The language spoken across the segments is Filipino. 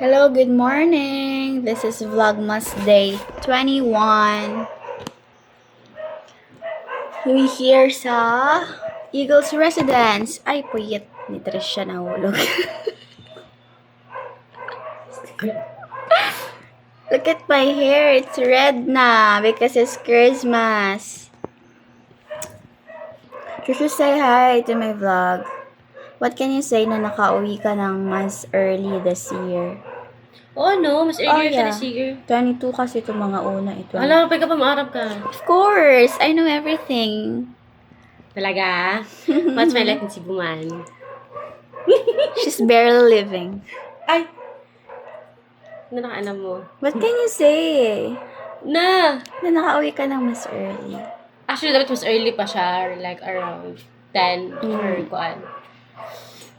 Hello, good morning. This is Vlogmas Day 21. We here sa Eagles Residence. Ay, puyit. Ni Trisha nahulog. Look at my hair. It's red na because it's Christmas. Trisha, say hi to my vlog. What can you say na nakauwi ka ng mas early this year? Oh no, mas earlier siya yeah. this year. 22 kasi itong mga una. Ito. Hala, pa ka pa maarap ka. Of course! I know everything. Talaga? What's my life in Cebuman? She's barely living. Ay! Ano nakaalam mo? What can you say? Na! Na nakauwi ka ng mas early. Actually, dapat mas early pa siya. Like around 10 or kuan.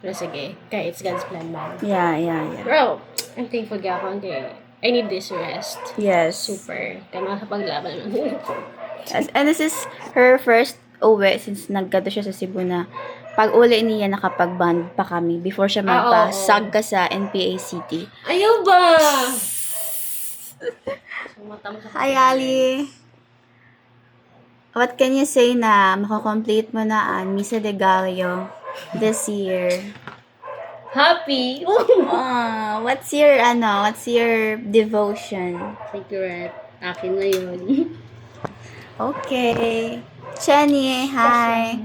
Pero sige, kaya it's God's plan man. Yeah. Bro, I'm thankful gapon kay I need this rest. Yes. Super. Kaya makapaglaban naman. Yes. And this is her first uwi since nagkado siya sa Cebu na pag uli niya nakapag-band pa kami before siya magpa-sag ka sa NPA City. Ayaw ba? Hi, Ali. What can you say na makakomplete mo na ang Misa de Gallo this year? Happy! What's your devotion? Secret. Akin na yun. Okay. Chenny, hi.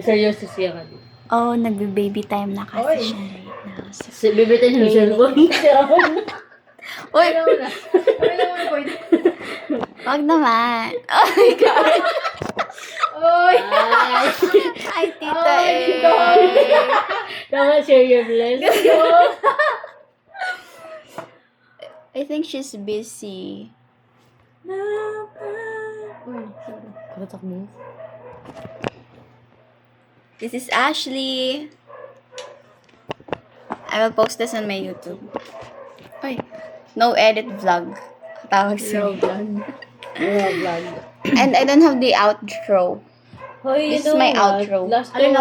Seryoso siya ka. Oh, nagbe-baby time na kasi siya right now. So, Bibitin yung cellphone. uy! Wag naman. Oh my God. Oy! Ay, tita eh. Dapat share your blessing. I think she's busy. Kabatak mo? This is Ashley. I will post this on my YouTube. Oy, no edit vlog. Tawag siya. vlog. And I don't have the outro. Hoy, This is my outro. Last time,